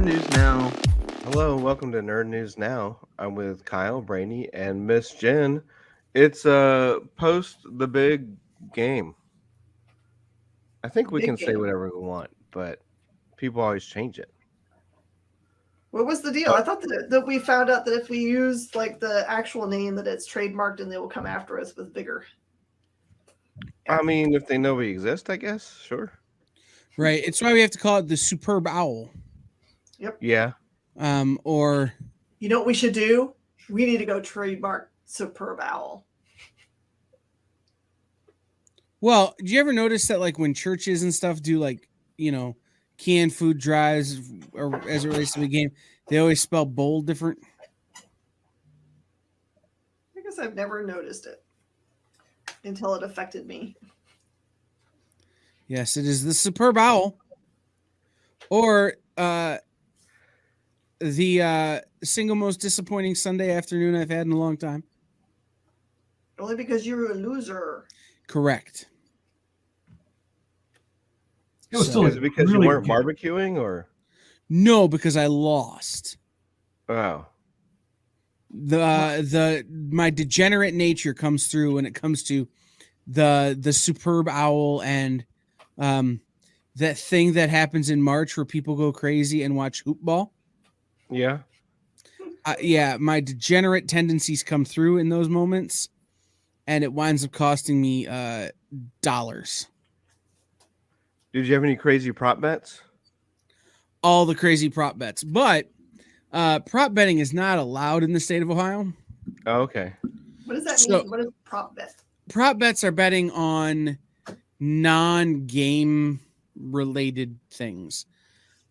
News Now. Hello, welcome to Nerd News Now. I'm with Kyle, Brainy, and Miss Jen. It's post the big game. I think we Big can say game. whatever we want, but people always change it. What was the deal? I thought that we found out that if we use like the actual name, that it's trademarked and they will come after us with vigor. I mean, if they know we exist, I guess, sure. Right. It's why we have to call it the Superb Owl. Yep. Yeah. Or You know what we should do? We need to go trademark Superb Owl. well, do you ever notice that like when churches and stuff do like, canned food drives or as it relates to the game, they always spell bold different? I guess I've never noticed it until it affected me. Yes, it is the Superb Owl. Or the single most disappointing Sunday afternoon I've had in a long time. Only because you're a loser. Correct. It was So- still Is it because really you weren't good. barbecuing or? No, because I lost. Oh. My degenerate nature comes through when it comes to the Superb Owl and that thing that happens in March where people go crazy and watch hoop ball. Yeah. Yeah, my degenerate tendencies come through in those moments, and it winds up costing me dollars. Did you have any crazy prop bets? All the crazy prop bets, but prop betting is not allowed in the state of Ohio. Oh, okay. What does that So- mean? What is prop bet? Prop bets are betting on non-game related things.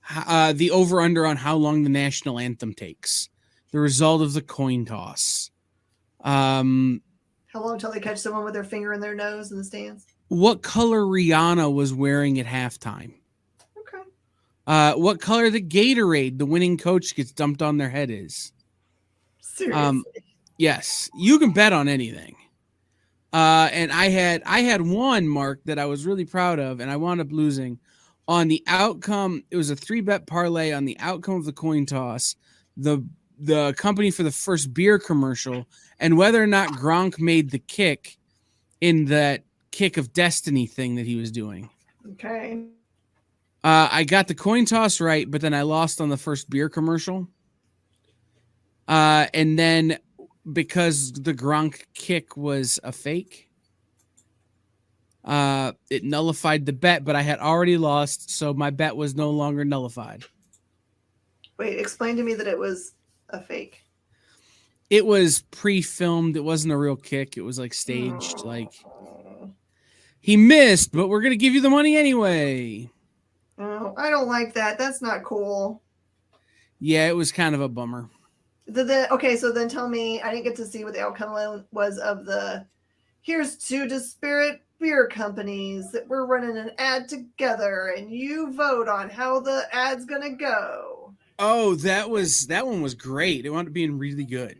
The over-under on how long the national anthem takes, the result of the coin toss, How long till they catch someone with their finger in their nose in the stands? what color Rihanna was wearing at halftime, Okay. what color the Gatorade the winning coach gets dumped on their head is. Seriously. Yes, you can bet on anything. And I had one, Mark, that I was really proud of, and I wound up losing on the outcome. It was a 3-bet parlay on the outcome of the coin toss, the company for the first beer commercial, and whether or not Gronk made the kick in that kick of destiny thing that he was doing. Okay. I got the coin toss right, but then I lost on the first beer commercial. And then because the Gronk kick was a fake, it nullified the bet, but I had already lost, so my bet was no longer nullified. Wait, explain to me that it was a fake. It was pre-filmed. It wasn't a real kick. It was like staged. Like he missed, but we're gonna give you the money anyway. Oh, I don't like that. That's not cool. Yeah, it was kind of a bummer. Okay, so then tell me, I didn't get to see what the outcome was of the here's two disparate beer companies that we're running an ad together, and you vote on how the ad's gonna go. Oh, that one was great. It wound up being really good.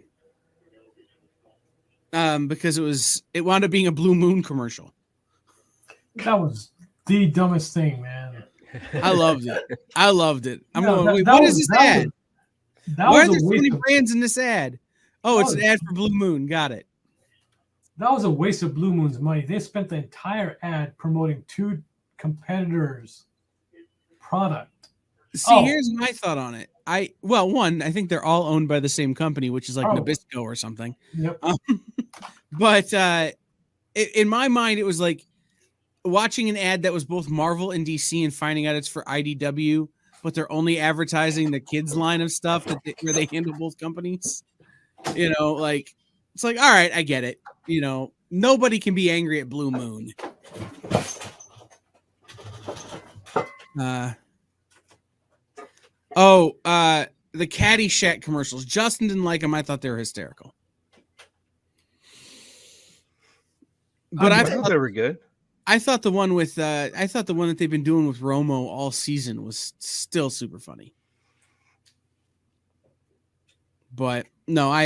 Because it wound up being a Blue Moon commercial. That was the dumbest thing, man. I loved it. I'm No, going, that- wait, that what was- is this that ad? was- That Why are was there a so many waste of, brands in this ad? Oh, it's an Oh. ad for Blue Moon. Got it. that was a waste of Blue Moon's money. They spent the entire ad promoting two competitors' product. See, Oh. here's my thought on it. I think they're all owned by the same company, which is like Oh. Nabisco or something. Yep. But in my mind, it was like watching an ad that was both Marvel and DC and finding out it's for IDW, but they're only advertising the kids line of stuff where they handle both companies. Like it's like, all right, I get it. Nobody can be angry at Blue Moon. The Caddyshack commercials. Justin didn't like them. I thought they were hysterical. But I thought they were good. I thought the one that they've been doing with Romo all season was still super funny. But no, I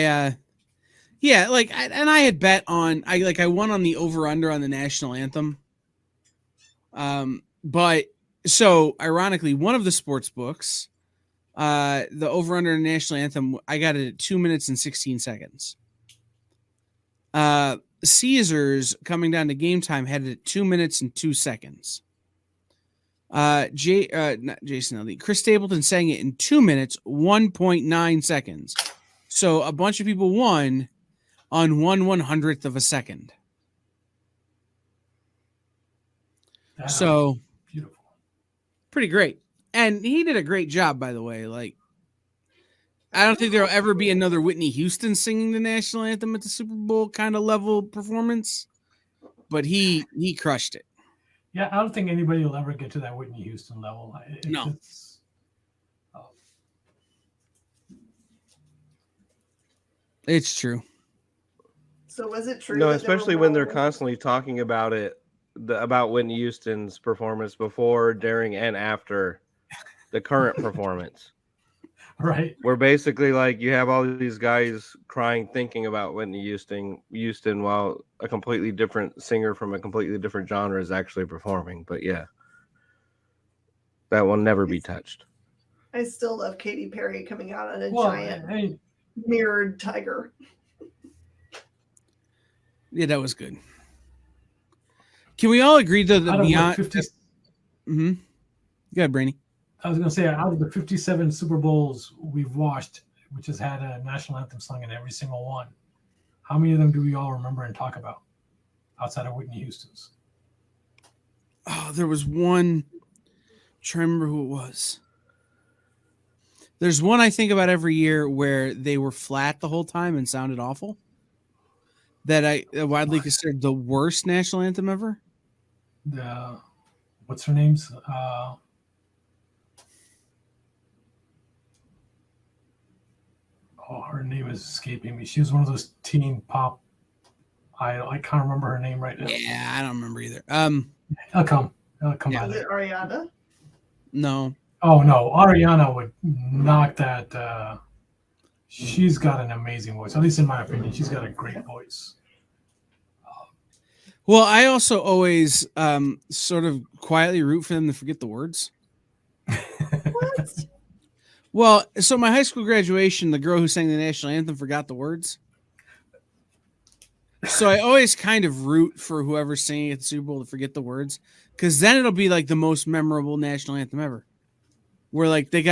had bet on I won on the over under on the national anthem. But so ironically, one of the sports books The over-under national anthem, I got it at 2 minutes and 16 seconds. Caesars, coming down to game time, had it at 2 minutes and 2 seconds. Not Jason Eldy. Chris Stapleton sang it in 2 minutes, 1.9 seconds. So a bunch of people won on 1/100th of a second. That's So beautiful. pretty great. And he did a great job, by the way. Like, I don't think there'll ever be another Whitney Houston singing the national anthem at the Super Bowl kind of level performance, but he crushed it. Yeah, I don't think anybody will ever get to that Whitney Houston level. No. It's true. So was it true? No, that there especially were when they're more- constantly talking about it, about Whitney Houston's performance before, during, and after the current performance. Right. Where basically, like, you have all these guys crying, thinking about Whitney Houston, while a completely different singer from a completely different genre is actually performing. But yeah, that will never be touched. I still love Katy Perry coming out on a Well, giant hey, mirrored tiger. Yeah, that was good. Can we all agree though that out of beyond? the 50, Mm-hmm. Go ahead, Brainy. I was going to say, out of the 57 Super Bowls we've watched, which has had a national anthem sung in every single one, how many of them do we all remember and talk about outside of Whitney Houston's? Oh, there was one. I'm trying to remember who it was. There's one I think about every year where they were flat the whole time and sounded awful. That I widely considered the worst national anthem ever. What's her name's? Her name is escaping me. She was one of those teen pop. I can't remember her name right now. Yeah, I don't remember either. It'll come Yeah. by Was there. it Ariana? No. Oh no, Ariana would knock that. She's got an amazing voice. At least in my opinion, she's got a great voice. Well, I also always sort of quietly root for them to forget the words. What? Well, so my high school graduation, the girl who sang the national anthem forgot the words. So I always kind of root for whoever's singing at the Super Bowl to forget the words, because then it'll be like the most memorable national anthem ever. Where like they're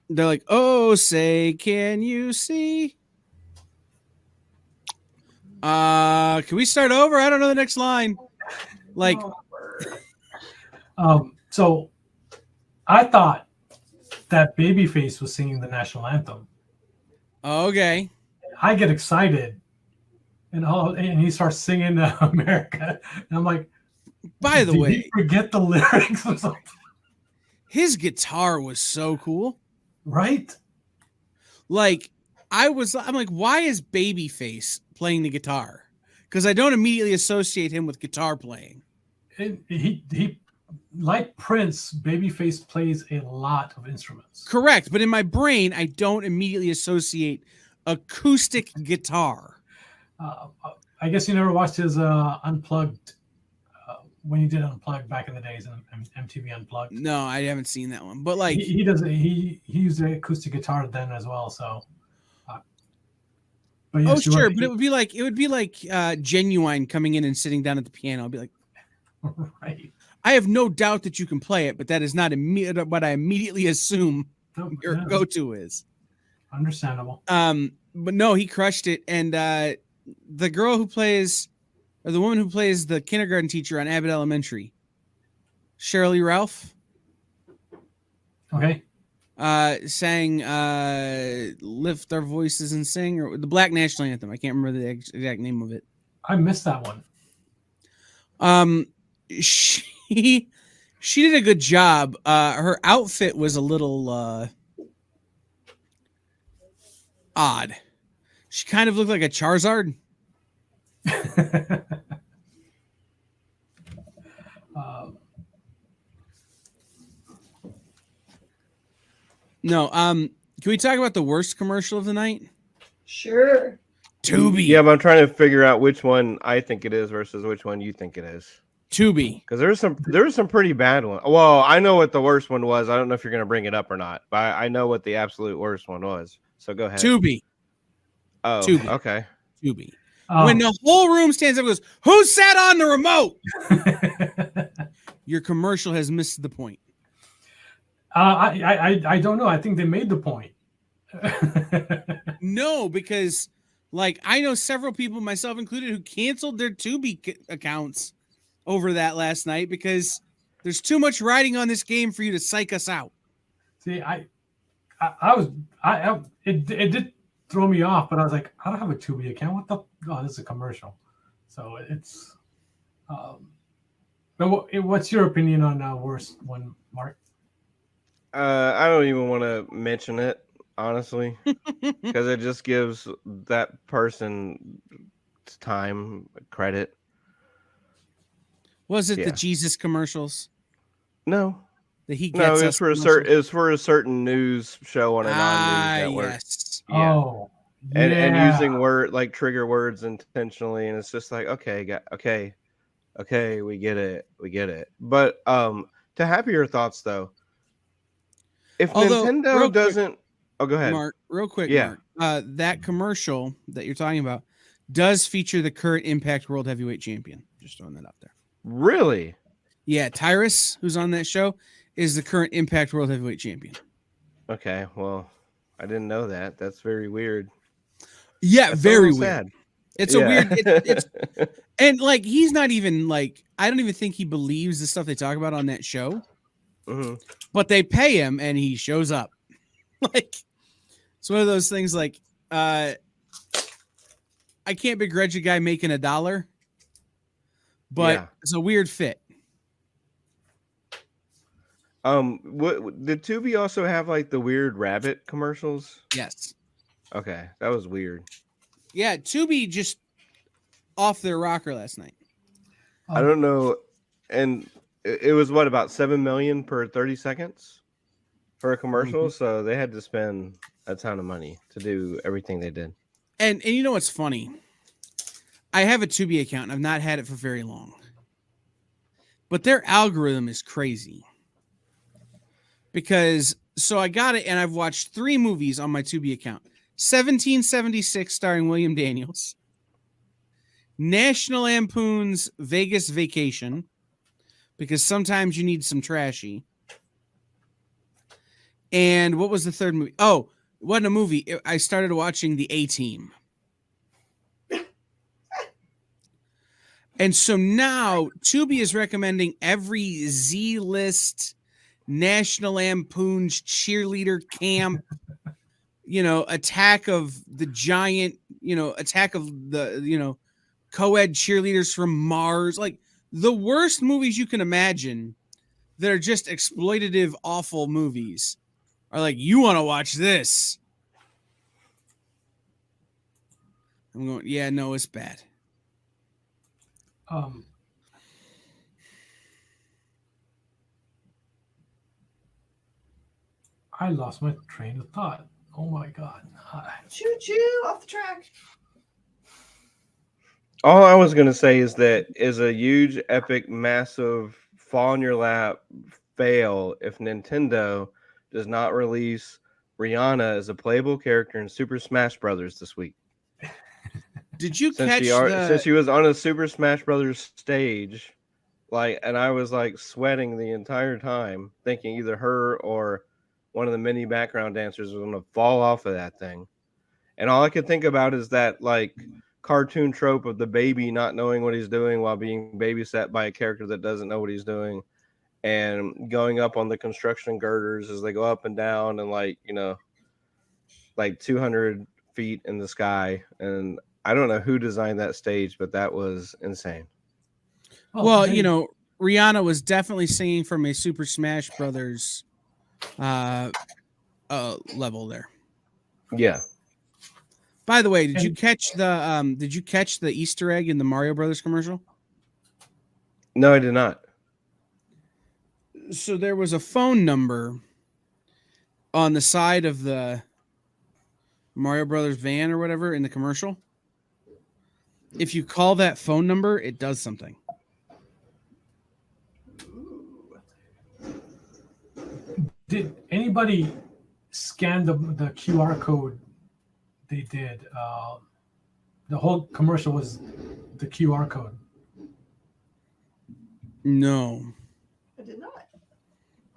like, oh, say, can you see? Can we start over? I don't know the next line. Like, Oh, word. So I thought that Babyface was singing the national anthem. okay. I get excited, and he starts singing America, and I'm like, By the did way, he forget the lyrics or something? his guitar was so cool. Right? Like, I'm like, why is Babyface playing the guitar? Because I don't immediately associate him with guitar playing. He like Prince, Babyface plays a lot of instruments. Correct, but in my brain, I don't immediately associate acoustic guitar. I guess you never watched his Unplugged when he did Unplugged back in the days, and MTV Unplugged. No, I haven't seen that one. But like, He does he used the acoustic guitar then as well. So, but oh yes, you're sure, right. but it would be like Genuine coming in and sitting down at the piano. I'll be like, Right. I have no doubt that you can play it, but that is not what I immediately assume your Yeah, go-to is. understandable. But no, he crushed it. And the girl who plays, or the woman who plays the kindergarten teacher on Abbott Elementary, Shirley Ralph, Okay. sang "Lift Our Voices and Sing," or the Black National Anthem. I can't remember the exact name of it. I missed that one. She did a good job. Her outfit was a little odd. She kind of looked like a Charizard. No. Can we talk about the worst commercial of the night? Sure. Tubi. Yeah, but I'm trying to figure out which one I think it is versus which one you think it is. Tubi. Because there's some pretty bad ones. Well, I know what the worst one was. I don't know if you're gonna bring it up or not, but I know what the absolute worst one was. So go ahead. Tubi. Oh, Tubi. okay. Tubi. When the whole room stands up and goes, "Who sat on the remote?" Your commercial has missed the point. I don't know. I think they made the point. No, because like I know several people, myself included, who canceled their Tubi accounts over that last night because there's too much riding on this game for you to psych us out. See, it did throw me off, but I was like, I don't have a Tubi account. What the? Oh, this is a commercial. So it's. But what's your opinion on worst one, Mark? I don't even want to mention it, honestly, because it just gives that person time credit. Was it the Jesus commercials? No. That he gets no, us it was for a certain news show on a non-news network. Yes. Yeah. Oh, and using trigger words intentionally, and it's just like, okay, we get it. But to happier thoughts though, if Nintendo doesn't, go ahead, Mark. Real quick, yeah. Mark. That commercial that you're talking about does feature the current Impact World Heavyweight Champion. Just throwing that out there. Really? Yeah, Tyrus, who's on that show, is the current Impact World Heavyweight Champion. Okay, well, I didn't know that. That's very weird. Yeah, That's very weird. Sad. It's a weird. It's and like he's not even like I don't even think he believes the stuff they talk about on that show. Mm-hmm. But they pay him and he shows up. Like it's one of those things. Like I can't begrudge a guy making $1, but it's a weird fit. What did Tubi also have like the weird rabbit commercials? Yes. Okay, that was weird. Yeah, Tubi just off their rocker last night. I don't know, and it was what about 7 million per 30 seconds for a commercial, Mm-hmm. so they had to spend a ton of money to do everything they did. And you know what's funny? I have a Tubi account and I've not had it for very long. But their algorithm is crazy. Because so I got it and I've watched 3 movies on my Tubi account. 1776 starring William Daniels. National Lampoon's Vegas Vacation. Because sometimes you need some trashy. And what was the third movie? Oh, it wasn't a movie. I started watching The A-Team. And so now Tubi is recommending every Z-list National Lampoon's cheerleader camp, Attack of the Giant, Attack of the, co-ed cheerleaders from Mars, like the worst movies you can imagine that are just exploitative, awful movies are like, you want to watch this. I'm going, yeah, no, it's bad. I lost my train of thought. Oh my God. Choo choo off the track. All I was going to say is that is a huge, epic, massive fall in your lap fail if Nintendo does not release Rihanna as a playable character in Super Smash Brothers this week. Did you since she was on a Super Smash Brothers stage, and I was like sweating the entire time, thinking either her or one of the mini background dancers was going to fall off of that thing, and all I could think about is that like cartoon trope of the baby not knowing what he's doing while being babysat by a character that doesn't know what he's doing, and going up on the construction girders as they go up and down, and like 200 feet in the sky. And I don't know who designed that stage, but that was insane. Well, Rihanna was definitely singing from a Super Smash Brothers level there. Yeah. By the way, did you catch the Easter egg in the Mario Brothers commercial? No, I did not. So there was a phone number on the side of the Mario Brothers van or whatever in the commercial. If you call that phone number, it does something. Did anybody scan the QR code they did? The whole commercial was the QR code. No. I did not.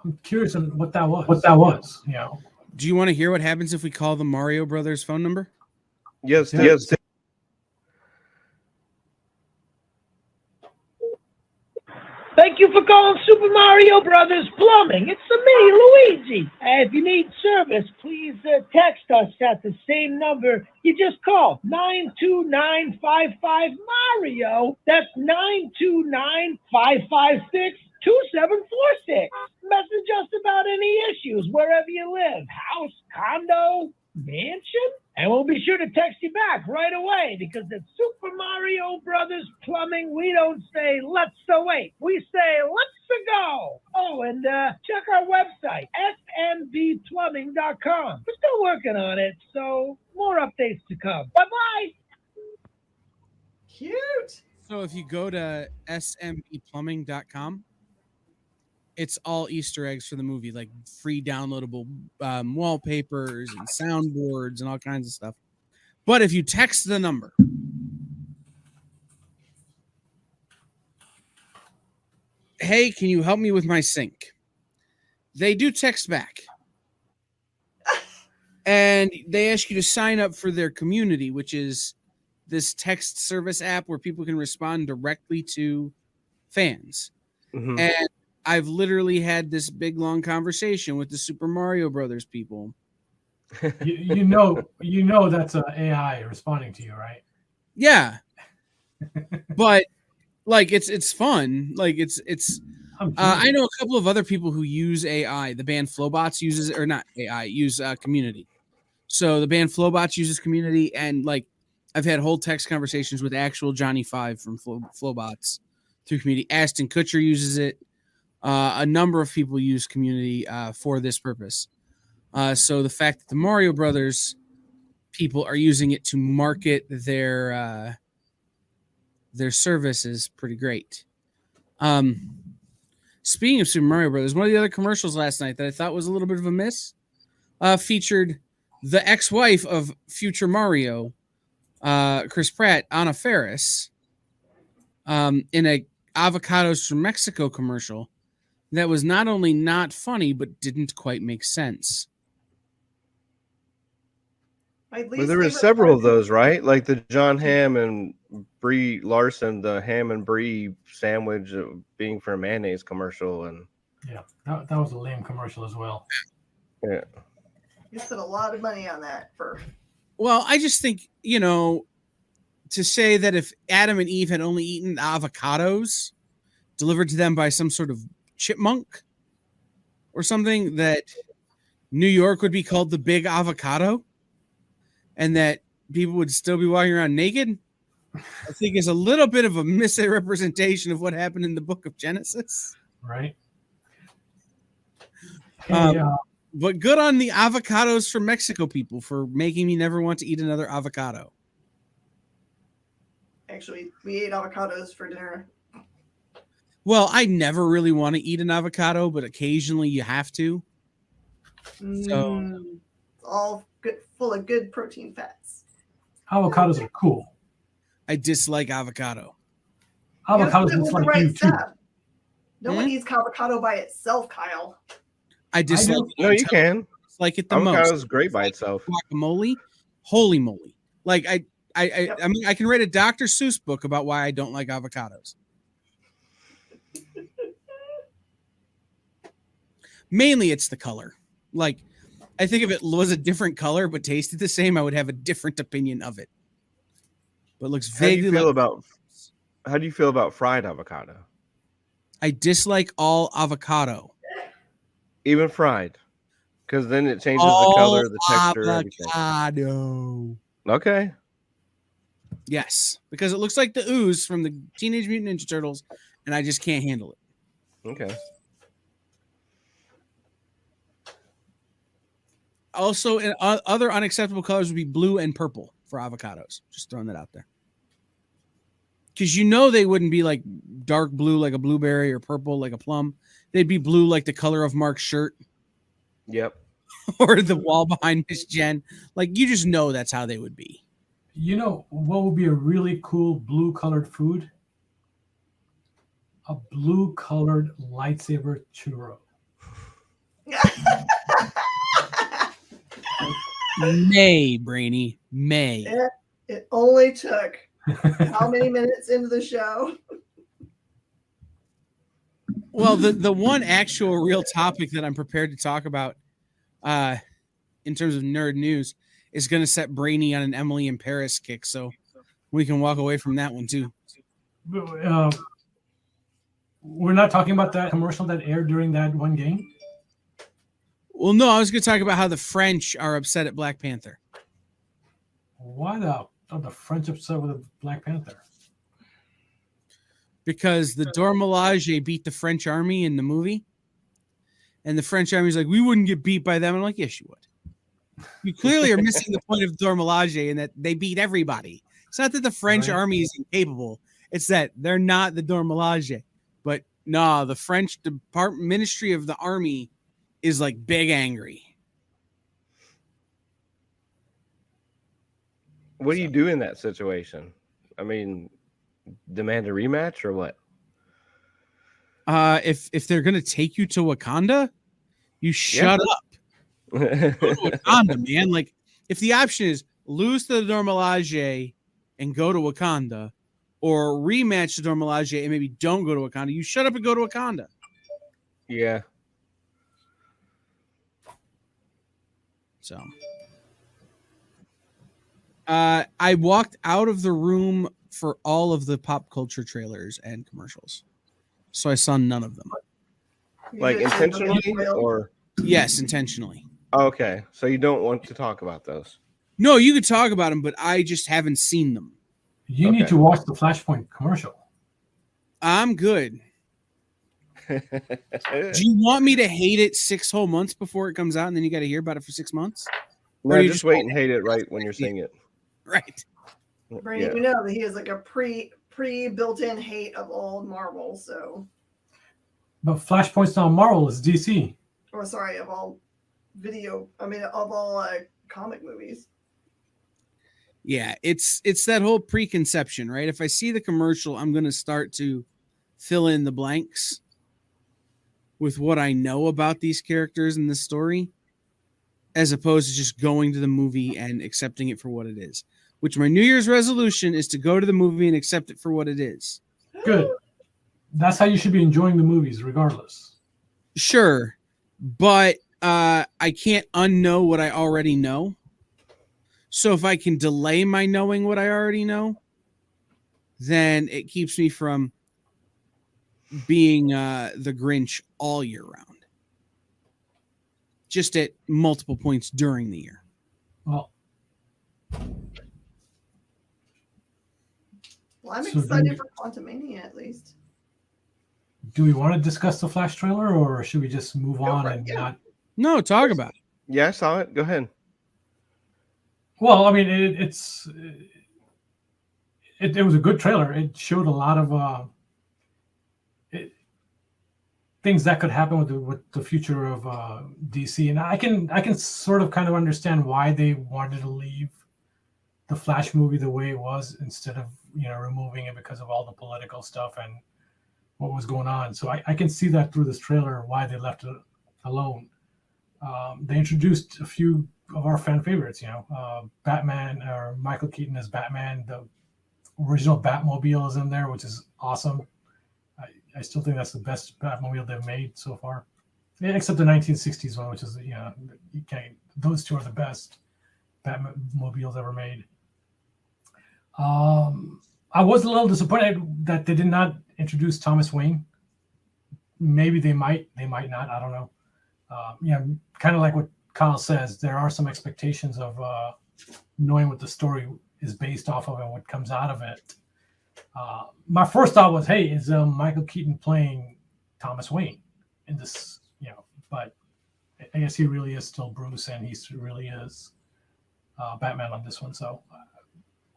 I'm curious on what that was. You know. Do you want to hear what happens if we call the Mario Brothers phone number? Yes, Yeah. yes. Thank you for calling Super Mario Brothers Plumbing. It's me, Luigi. If you need service, please text us at the same number you just called, 92955 Mario. That's 929-556-2746. Message us about any issues wherever you live, house, condo, mansion, and we'll be sure to text you back right away, because at Super Mario Brothers Plumbing, we don't say let's wait, we say let's go. Oh, and check our website, smbplumbing.com. We're still working on it, so more updates to come. Bye-bye. Cute. So if you go to smbplumbing.com, it's all Easter eggs for the movie, like free downloadable wallpapers and soundboards and all kinds of stuff. But if you text the number, hey, can you help me with my sink? They do text back. And they ask you to sign up for their community, which is this text service app where people can respond directly to fans. Mhm. And I've literally had this big long conversation with the Super Mario Brothers people. You know that's an AI responding to you, right? Yeah. But like it's fun. Like it's I know a couple of other people who use AI. The band Flowbots uses, or not AI, use Community. So the band Flowbots uses Community, and like I've had whole text conversations with actual Johnny Five from Flowbots through Community. Ashton Kutcher uses it. A number of people use Community for this purpose. So the fact that the Mario Brothers people are using it to market their service is pretty great. Speaking of Super Mario Brothers, one of the other commercials last night that I thought was a little bit of a miss featured the ex-wife of future Mario, Chris Pratt, Anna Faris, in a Avocados from Mexico commercial that was not only not funny, but didn't quite make sense. My But least there were favorite several part- of those, right? Like the John Hamm and Brie Larson, the ham and brie sandwich being for a mayonnaise commercial, and Yeah, that was a lame commercial as well. yeah, You spent a lot of money on that for. Well, I just think, to say that if Adam and Eve had only eaten avocados delivered to them by some sort of chipmunk or something, that New York would be called the Big Avocado and that people would still be walking around naked, I think is a little bit of a misrepresentation of what happened in the book of Genesis. Right. Hey, But good on the Avocados from Mexico people for making me never want to eat another avocado. Actually, we ate avocados for dinner. Well, I never really want to eat an avocado, but occasionally you have to. So It's all good, full of good protein fats. avocados are cool. I dislike avocado. You have to Avocados put it looks with the like you too. stuff. No one eats avocado by itself, Kyle. I dislike do. it. no, you can. Like it the Avocado most. is great by itself. Guacamole, holy moly! Like I Yep. mean, I can read a Dr. Seuss book about why I don't like avocados. Mainly, it's the color. Like, I think if it was a different color but tasted the same, I would have a different opinion of it. But it looks How do you vaguely feel like. about how do you feel about fried avocado? I dislike all avocado. Even fried, because then it changes All the color, the texture, everything. avocado. Okay. Yes, because it looks like the ooze from the Teenage Mutant Ninja Turtles, and I just can't handle it. Okay. Also, in other unacceptable colors would be blue and purple for avocados. Just throwing that out there. Because they wouldn't be like dark blue like a blueberry or purple like a plum. They'd be blue like the color of Mark's shirt. Yep. or the wall behind Miss Jen. Like, you just know that's how they would be. You know what would be a really cool blue-colored food? A blue-colored lightsaber churro. May, Brainy, May. It only took how many minutes into the show? Well, the one actual real topic that I'm prepared to talk about in terms of nerd news is going to set Brainy on an Emily in Paris kick, so we can walk away from that one too. We're not talking about that commercial that aired during that one game. Well, no, I was going to talk about how the French are upset at Black Panther. Why the French upset with the Black Panther? Because the Dora Milaje beat the French army in the movie. And the French army's like, we wouldn't get beat by them. I'm like, yes, you would. You clearly are missing the point of Dora Milaje in that they beat everybody. It's not that the French army is incapable. It's that they're not the Dora Milaje. But no, the French Ministry of the Army is like big angry. What do you do in that situation? I mean, demand a rematch or what? If they're gonna take you to Wakanda, you shut up. Go to Wakanda, man. Like, if the option is lose to the Dora Milaje and go to Wakanda, or rematch the Dora Milaje and maybe don't go to Wakanda, you shut up and go to Wakanda. Yeah. So I walked out of the room for all of the pop culture trailers and commercials. So I saw none of them. Like intentionally or? Yes, intentionally. Okay. So you don't want to talk about those? No, you could talk about them, but I just haven't seen them. You need to watch the Flashpoint commercial. I'm good. Do you want me to hate it 6 whole months before it comes out and then you got to hear about it for 6 months? No, just wait and hate it right when you're seeing it. Right. Brady, you know that he is like a pre built-in hate of all Marvel, so. But Flashpoint's not Marvel, it's DC. Or sorry, of all of all comic movies. Yeah, it's that whole preconception, right? If I see the commercial, I'm going to start to fill in the blanks with what I know about these characters in the story, as opposed to just going to the movie and accepting it for what it is. Which my New Year's resolution is to go to the movie and accept it for what it is. Good. That's how you should be enjoying the movies, regardless. Sure, but I can't unknow what I already know. So if I can delay my knowing what I already know, then it keeps me from being the Grinch all year round. Just at multiple points during the year. Well, I'm excited for Quantumania at least. Do we want to discuss the Flash trailer, or should we just move on and not? No, talk about it. Yeah, I saw it. Go ahead. Well, I mean, it was a good trailer. It showed a lot of things that could happen with the future of DC, and I can sort of kind of understand why they wanted to leave the Flash movie the way it was instead of removing it because of all the political stuff and what was going on. So I can see that through this trailer why they left it alone. They introduced a few of our fan favorites, Batman, or Michael Keaton as Batman. The original Batmobile is in there, which is awesome. I still think that's the best Batmobile they've made so far, except the 1960s one, which is you can't. Those two are the best Batmobiles ever made. I was a little disappointed that they did not introduce Thomas Wayne. Maybe they might not. I don't know. Kind of like what Kyle says, there are some expectations of knowing what the story is based off of and what comes out of it. My first thought was, hey, is Michael Keaton playing Thomas Wayne in this? But I guess he really is still Bruce, and he really is Batman on this one. So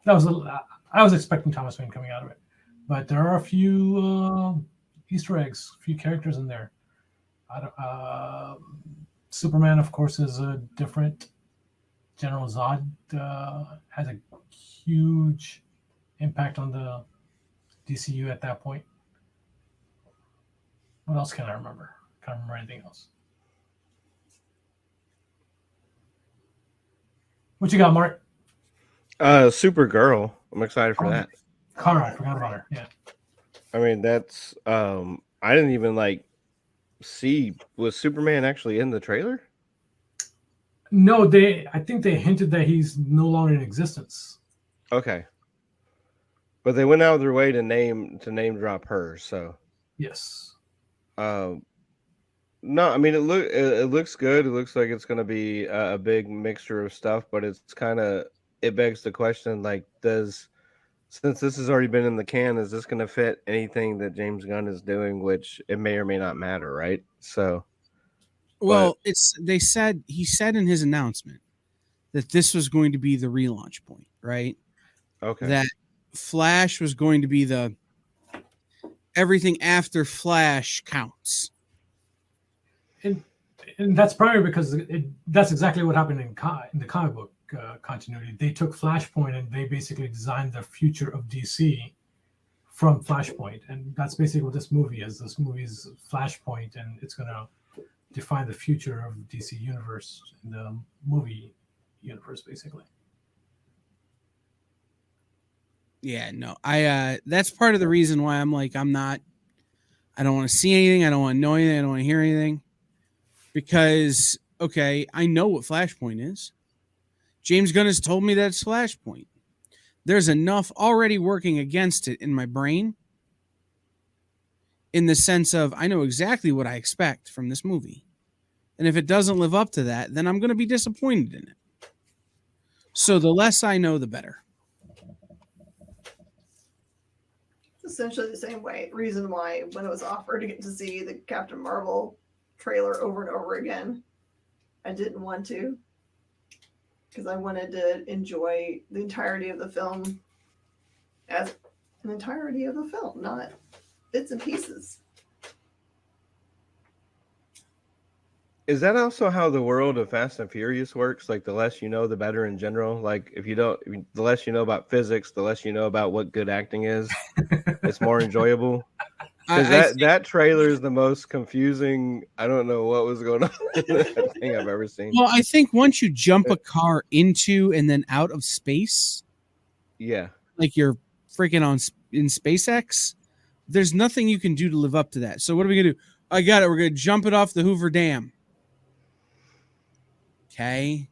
that was I was expecting Thomas Wayne coming out of it, but there are a few Easter eggs, a few characters in there. Superman, of course, is a different. General Zod has a huge impact on the DCU at that point. What else can I remember? Can't remember anything else. What you got, Mark? Supergirl. I'm excited for that. Kara, I forgot about her. Yeah. I mean, that's I didn't even like see, was Superman actually in the trailer? No, I think they hinted that he's no longer in existence. Okay. But they went out of their way to name drop her, so Yes. no, I mean it looks good. It looks like it's going to be a big mixture of stuff, but it begs the question, like, since this has already been in the can, is this going to fit anything that James Gunn is doing, which it may or may not matter, right? So, Well, he said in his announcement that this was going to be the relaunch point, right? okay. That Flash was going to be the everything after Flash counts. And that's probably because that's exactly what happened in the comic book continuity. They took Flashpoint and they basically designed the future of DC from Flashpoint, and that's basically what this movie is. This movie is Flashpoint, and it's going to define the future of DC universe in the movie universe, basically. Yeah, no, that's part of the reason why I'm like, I don't want to see anything. I don't want to know anything. I don't want to hear anything. Because, okay, I know what Flashpoint is. James Gunn has told me that it's Flashpoint. There's enough already working against it in my brain, in the sense of I know exactly what I expect from this movie. And if it doesn't live up to that, then I'm going to be disappointed in it. So the less I know, the better. Essentially the same reason why when it was offered to get to see the Captain Marvel trailer over and over again, I didn't want to, because I wanted to enjoy the entirety of the film as an entirety of the film, not bits and pieces. Is that also how the world of Fast and Furious works? Like, the less you know, the better in general. Like, the less you know about physics, the less you know about what good acting is, it's more enjoyable. Because that trailer is the most confusing. I don't know what was going on in that thing I've ever seen. Well, I think once you jump a car into and then out of space, yeah, like you're freaking in SpaceX, there's nothing you can do to live up to that. So what are we gonna do? I got it. We're gonna jump it off the Hoover Dam. Okay.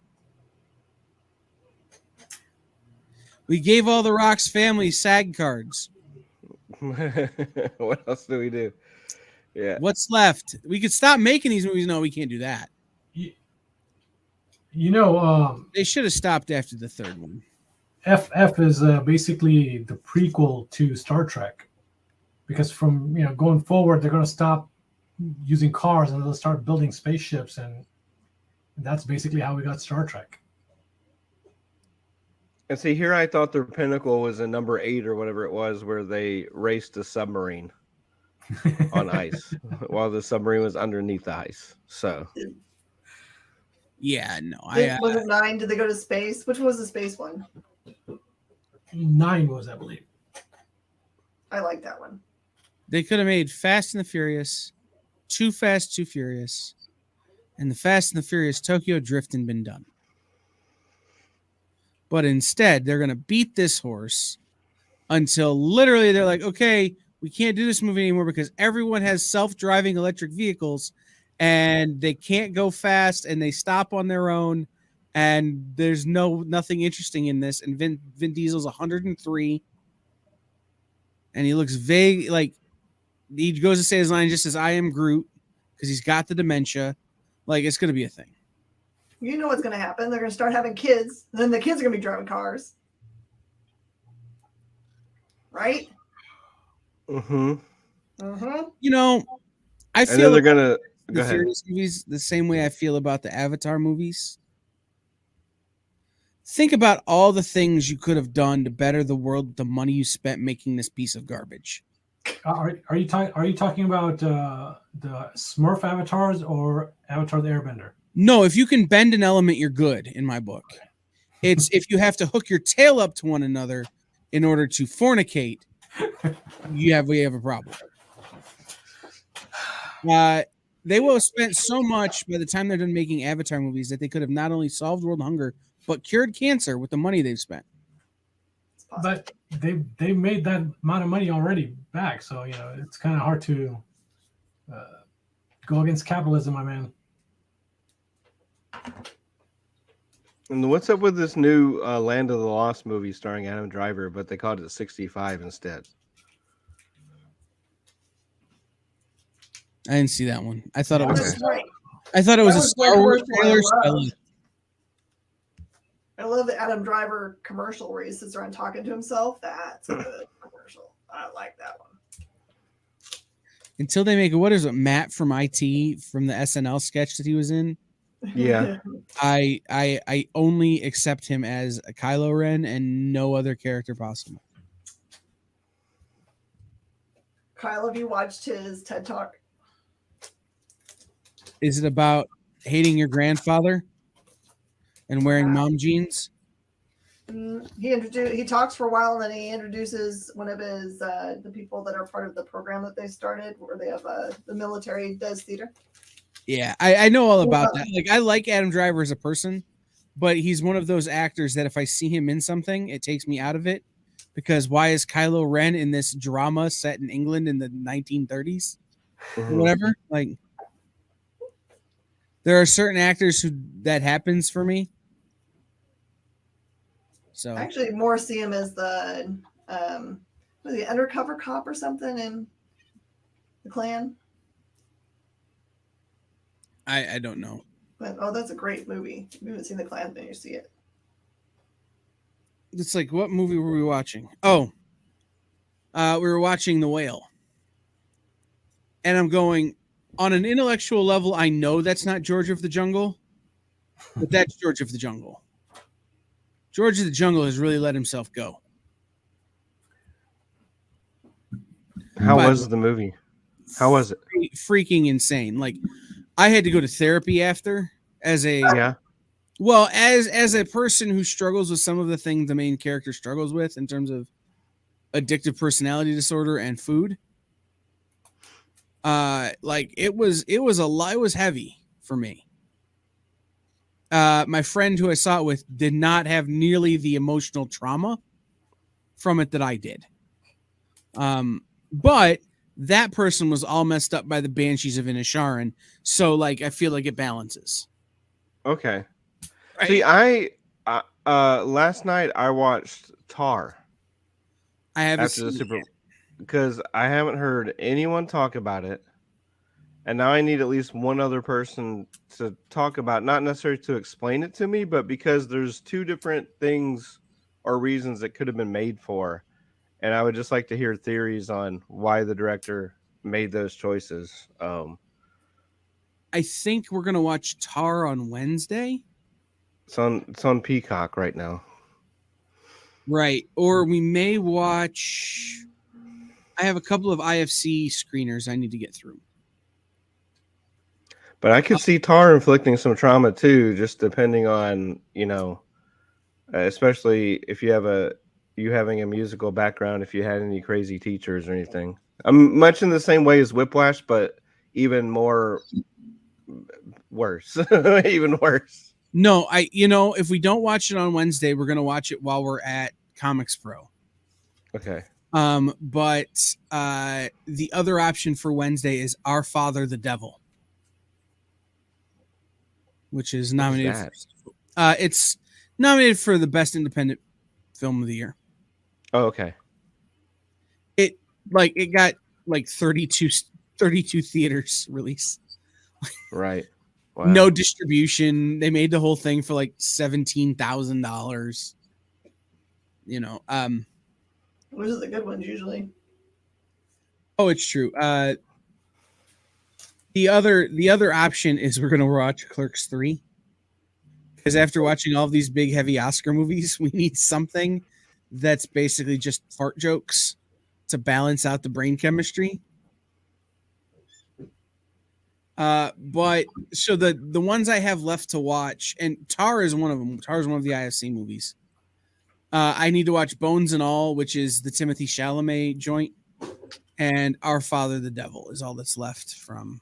We gave all the Rock's family SAG cards. What else do we do? Yeah. What's left? We could stop making these movies. No, we can't do that. They should have stopped after the third one. FF is basically the prequel to Star Trek, because from going forward, they're going to stop using cars and they'll start building spaceships, and that's basically how we got Star Trek. And see, here I thought their pinnacle was in number 8 or whatever it was, where they raced a submarine on ice while the submarine was underneath the ice. So, yeah, no, was it 9? Did they go to space? Which was the space one? 9 was, I believe. I like that one. They could have made Fast and the Furious, Too Fast, Too Furious, and the Fast and the Furious Tokyo Drift and been done. But instead, they're going to beat this horse until literally they're like, okay, we can't do this movie anymore because everyone has self-driving electric vehicles and they can't go fast and they stop on their own and there's nothing interesting in this. And Vin Diesel's 103 and he looks vague. Like, he goes to say his line, just says, I am Groot, because he's got the dementia. Like, it's going to be a thing. You know what's going to happen. They're going to start having kids. Then the kids are going to be driving cars. Right? mm-hmm. Mm-hmm. I feel they're going to the Furious movies the same way I feel about the Avatar movies. Think about all the things you could have done to better the world with the money you spent making this piece of garbage. Are you talking about the Smurf avatars or Avatar the Airbender? No, if you can bend an element, you're good in my book. It's if you have to hook your tail up to one another in order to fornicate, we have a problem. They will have spent so much by the time they're done making Avatar movies that they could have not only solved world hunger but cured cancer with the money they've spent. It's possible. But they made that amount of money already back, so it's kind of hard to go against capitalism, my man. And what's up with this new Land of the Lost movie starring Adam Driver, but they called it 65 instead? I didn't see that one. I thought it Okay. was. Right. I thought it was That a was Star Wars the trailer. commercial I so I loved. left. I love the Adam Driver commercial where he sits around talking to himself. That's a good commercial. I like that one. Until they make what is it, Matt from IT from the SNL sketch that he was in. Yeah. I only accept him as a Kylo Ren and no other character possible. Kyle, have you watched his TED Talk? Is it about hating your grandfather and wearing mom jeans? He talks for a while, and then he introduces one of his the people that are part of the program that they started, where they have the military does theater. Yeah, I know all about that. Like, I like Adam Driver as a person, but he's one of those actors that if I see him in something, it takes me out of it. Because why is Kylo Ren in this drama set in England in the 1930s or whatever? Like, there are certain actors who that happens for me. So I actually more see him as the was he undercover cop or something in the Klan. I don't know. But that's a great movie. If you haven't seen the Klan, then you see it. It's like, what movie were we watching? Oh, we were watching The Whale. And I'm going, on an intellectual level, I know that's not George of the Jungle, but that's George of the Jungle. George of the Jungle has really let himself go. How was the movie? How was it? Freaking insane. Like, I had to go to therapy after as a Yeah. well, as a person who struggles with some of the things the main character struggles with in terms of addictive personality disorder and food. Like it was a lot. It was heavy for me. My friend who I saw it with did not have nearly the emotional trauma from it that I did. But that person was all messed up by the Banshees of Inisharan. So like, I feel like it balances. Okay. Right. See, I last night I watched Tar I haven't after the seen Super it. because I haven't heard anyone talk about it. And now I need at least one other person to talk about, not necessarily to explain it to me, but because there's two different things or reasons it could have been made for. And I would just like to hear theories on why the director made those choices. I think we're gonna watch Tar on Wednesday. It's on Peacock right now. Right. Or we may watch. I have a couple of IFC screeners I need to get through. But I could see Tar inflicting some trauma too, just depending on, especially if you having a musical background, if you had any crazy teachers or anything. I'm much in the same way as Whiplash, but even more worse. Even worse. No, if we don't watch it on Wednesday, we're gonna watch it while we're at Comics Pro. Okay. But the other option for Wednesday is Our Father the Devil, which is nominated. It's nominated for the best independent film of the year. Oh, okay. It got like 32 theaters release. Right. Wow. No distribution. They made the whole thing for like $17,000. Those are the good ones usually. Oh, it's true. The other option is we're gonna watch Clerks 3. Because after watching all these big heavy Oscar movies, we need something that's basically just fart jokes to balance out the brain chemistry. But so the ones I have left to watch, and Tar is one of them. Tar is one of the IFC movies. I need to watch Bones and All, which is the Timothy Chalamet joint, and Our Father the Devil is all that's left from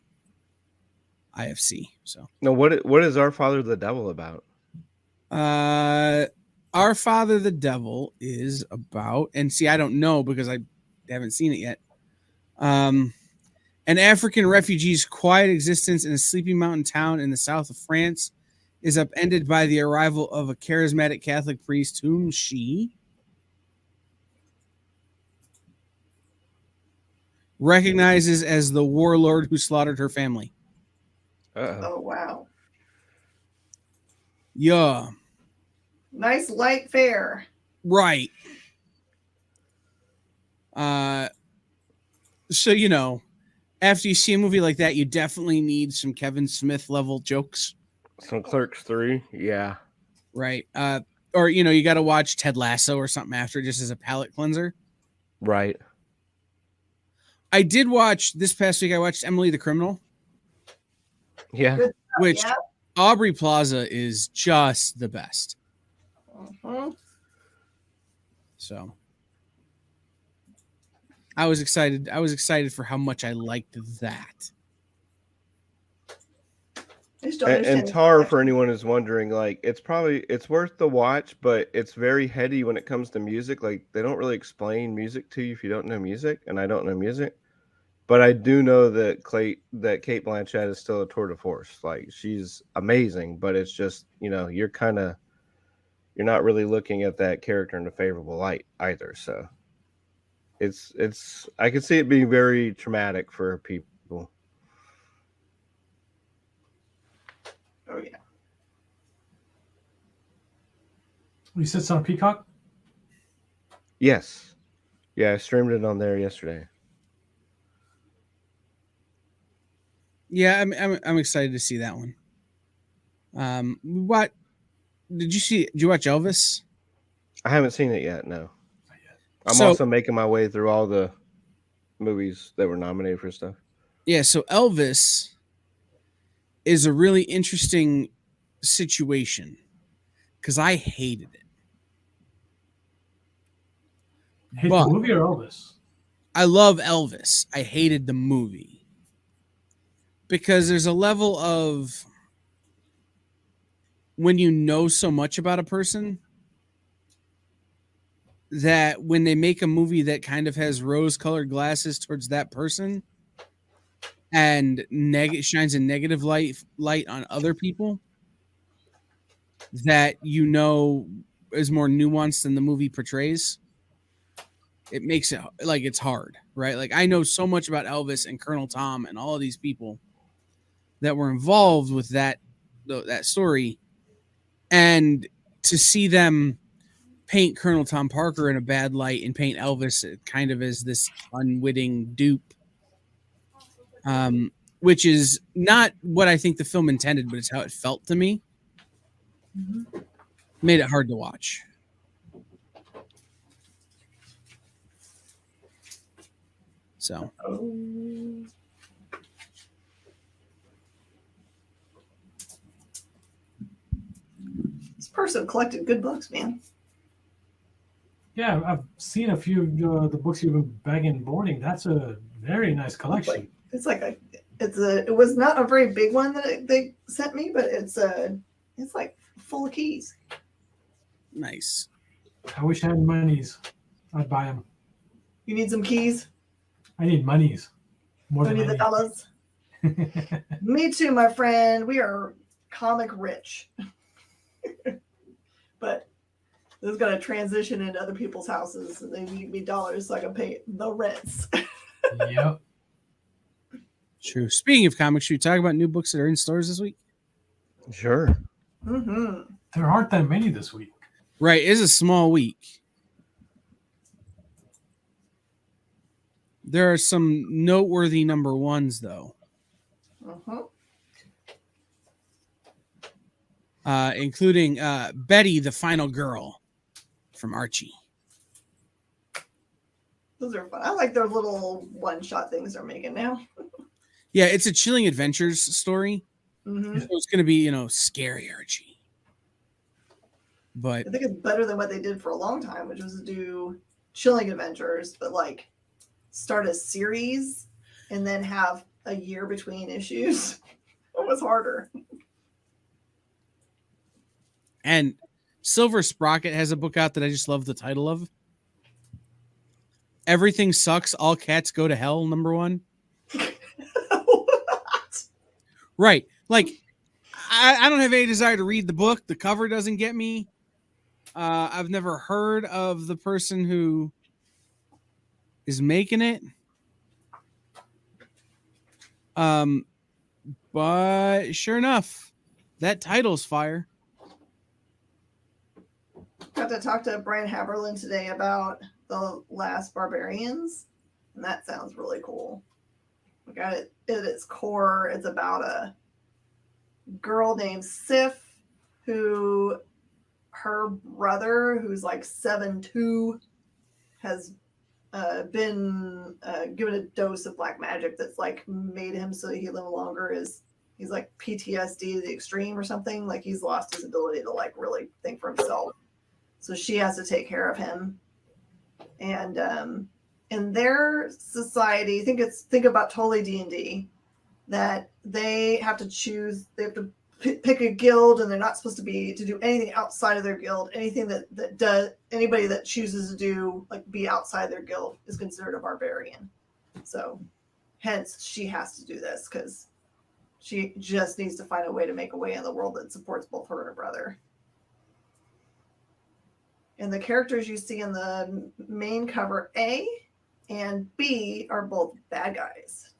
IFC. So No, what is Our Father the Devil about? Our Father the Devil is about, and see, I don't know because I haven't seen it yet. An African refugee's quiet existence in a sleepy mountain town in the south of France is upended by the arrival of a charismatic Catholic priest whom she recognizes as the warlord who slaughtered her family. Uh-oh. Oh wow. Yeah, Nice light fare. right. So you know, after you see a movie like that, you definitely need some Kevin Smith level jokes, Some Clerks 3, yeah. right? Or you know, you got to watch Ted Lasso or something after, just as a palate cleanser. Right. I did watch this past week. I watched Emily the Criminal, Yeah. Good. which Yeah. Aubrey Plaza is just the best. Mhm. So I was excited. I was excited for how much I liked that. I just don't And understand. Tar, for anyone who's wondering, like it's worth the watch, but it's very heady when it comes to music. Like they don't really explain music to you if you don't know music, and I don't know music. But I do know that Kate Blanchett is still a tour de force. Like she's amazing, but it's just, you're not really looking at that character in a favorable light either. So it's I can see it being very traumatic for people. Oh yeah. You said it's on Peacock? Yes. Yeah, I streamed it on there yesterday. Yeah, I'm excited to see that one. What did you see? Did you watch Elvis? I haven't seen it yet, no. Not yet. I'm So- also making my way through all the movies that were nominated for stuff. Yeah, so Elvis is a really interesting situation because I hated it. Hate But- the movie or Elvis? I love Elvis. I hated the movie because there's a level of when you know so much about a person that when they make a movie that kind of has rose-colored glasses towards that person and shines a negative light on other people that you know is more nuanced than the movie portrays, it makes it like it's hard, right? Like I know so much about Elvis and Colonel Tom and all of these people that were involved with that story, and to see them paint Colonel Tom Parker in a bad light and paint Elvis kind of as this unwitting dupe, which is not what I think the film intended, but it's how it felt to me. Made it hard to watch. So Oh. This person collected good books, man. Yeah, I've seen a few of the books you've been begging and boarding. That's a very nice collection. It was not a very big one that they sent me, but it's like full of keys. nice. I wish I had monies. I'd buy them. You need some keys? I need monies. More You than need the dollars? Me too, my friend. We are comic rich. But this is going to transition into other people's houses, and they need me dollars so I can pay the rents. Yep. True. Speaking of comics, should we talk about new books that are in stores this week? Sure. Mm-hmm. There aren't that many this week. Right. It's a small week. There are some noteworthy number ones, though, including Betty, the Final Girl from Archie. Those are fun. I like their little one-shot things they're making now. Yeah, it's a Chilling Adventures story. Hmm. So it's going to be, scary, Archie. But I think it's better than what they did for a long time, which was to do Chilling Adventures, but like start a series and then have a year between issues. It was harder. and Silver Sprocket has a book out that I just love the title of. Everything Sucks, All Cats Go to Hell, #1. What? Right. Like, I don't have any desire to read the book. The cover doesn't get me. I've never heard of the person who is making it. But sure enough, that title's fire. Got to talk to Brian Haberlin today about The Last Barbarians, and that sounds really cool. Like at its core, it's about a girl named Sif who her brother, who's like 7'2", has been given a dose of black magic that's like made him so he no longer is. He's like PTSD to the extreme or something. Like he's lost his ability to like really think for himself. So she has to take care of him. And in their society, think about totally D&D, that they have to choose. They have to pick a guild, and they're not supposed to do anything outside of their guild. Anything that does anybody that chooses to do like be outside their guild is considered a barbarian. So hence she has to do this because she just needs to find a way to make a way in the world that supports both her and her brother. And the characters you see in the main cover A and B are both bad guys.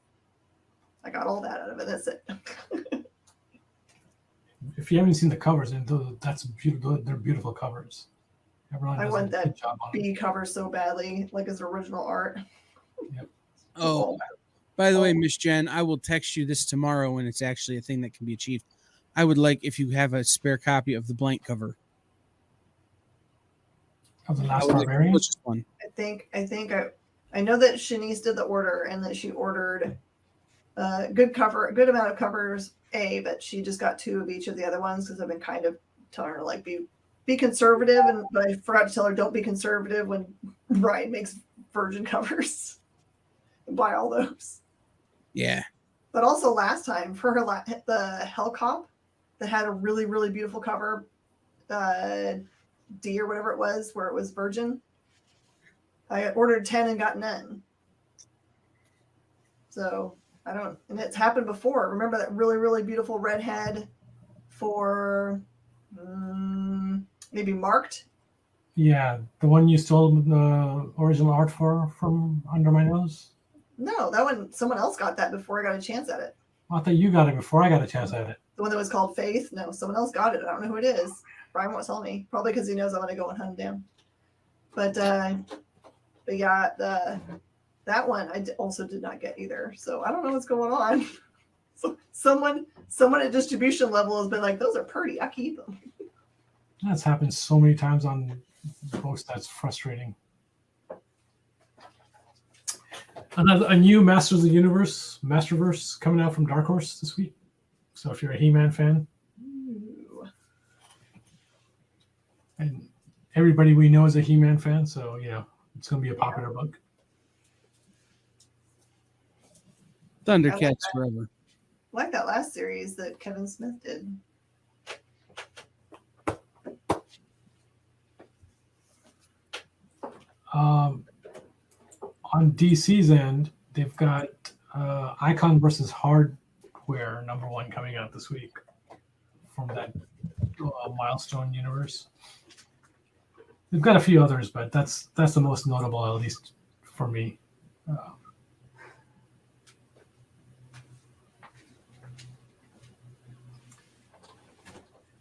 I got all that out of it. That's it. If you haven't seen the covers, and that's beautiful. They're beautiful covers. Everyone I does want a that good job on it. B cover so badly, like his original art. Yep. Oh, by the way, Miss Jen, I will text you this tomorrow when it's actually a thing that can be achieved. I would like if you have a spare copy of the blank cover. Of The I Last would like Barbarian. the purchase one. I know that Shanice did the order and that she ordered a good amount of covers A, but she just got 2 of each of the other ones because I've been kind of telling her like be conservative, but I forgot to tell her don't be conservative when Ryan makes virgin covers. Buy all those. Yeah. But also last time for her the Hell Cop that had a really really beautiful cover, D or whatever it was, where it was virgin. I ordered 10 and got none. So and it's happened before. Remember that really, really beautiful redhead for maybe Marked? Yeah, the one you stole the original art from under my nose. No, that one, someone else got that before I got a chance at it. I thought you got it before I got a chance at it. The one that was called Faith? No, someone else got it. I don't know who it is. Brian won't tell me. Probably because he knows I'm going to go and hunt him down. But yeah, that one I also did not get either. So I don't know what's going on. So someone at distribution level has been like, those are pretty. I keep them. That's happened so many times on books. That's frustrating. A new Masters of the Universe, Masterverse, coming out from Dark Horse this week. So if you're a He-Man fan, Ooh. and everybody we know is a He-Man fan, so it's going to be a popular book. Thundercats forever. I like that last series that Kevin Smith did. On DC's end, they've got Icon versus Hardware #1 coming out this week from that Milestone universe. They've got a few others, but that's the most notable, at least for me.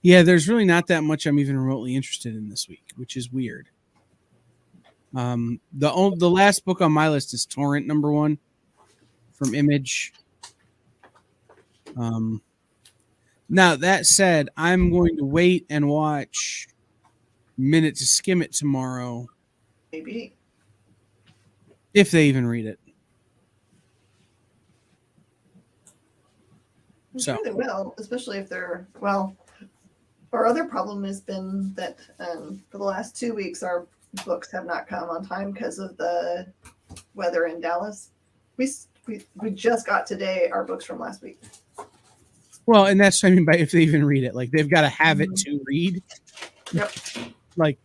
Yeah, there's really not that much I'm even remotely interested in this week, which is weird. The last book on my list is Torrent #1 from Image. Now that said, I'm going to wait and watch Minute to Skim It tomorrow, Maybe. if they even read it. I'm So sure they will, especially if they're well. Our other problem has been that for the last 2 weeks, our books have not come on time because of the weather in Dallas. We just got today our books from last week. well, and that's what I mean by if they even read it. Like they've got to have it to read. Yep. Like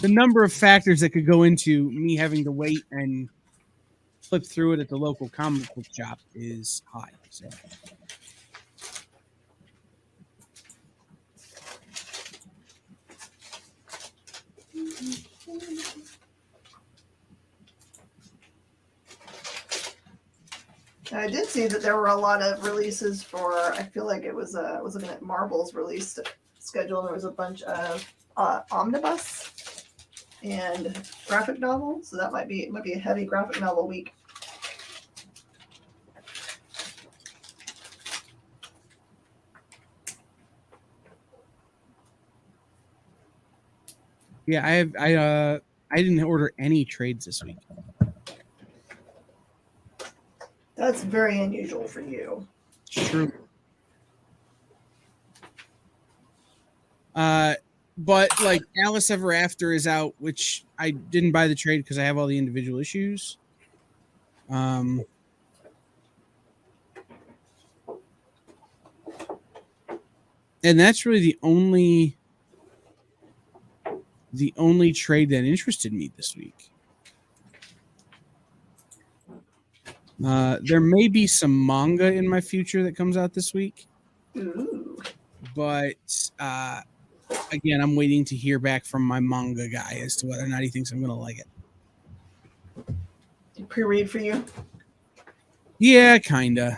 the number of factors that could go into me having to wait and flip through it at the local comic book shop is high. So I did see that there were a lot of releases for. I feel like it was. I was looking at Marvel's release schedule. There was a bunch of omnibus and graphic novels. So that might be a heavy graphic novel week. yeah, I didn't order any trades this week. That's very unusual for you. It's true. But like Alice Ever After is out, which I didn't buy the trade because I have all the individual issues. And that's really the only trade that interested me this week. There may be some manga in my future that comes out this week. Ooh. But again, I'm waiting to hear back from my manga guy as to whether or not he thinks I'm going to like it. Pre-read for you? Yeah, kind of.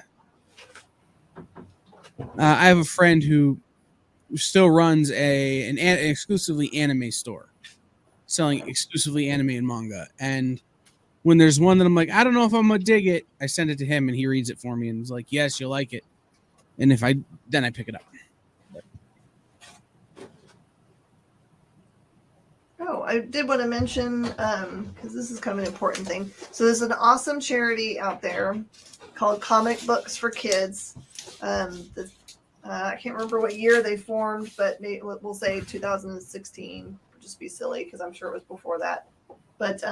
I have a friend who still runs an exclusively anime store, selling exclusively anime and manga. And when there's one that I'm like, I don't know if I'm going to dig it, I send it to him and he reads it for me and is like, yes, you'll like it. And then I pick it up. Oh, I did want to mention, because this is kind of an important thing. So there's an awesome charity out there called Comic Books for Kids. I can't remember what year they formed, but we'll say 2016. Just be silly because I'm sure it was before that. But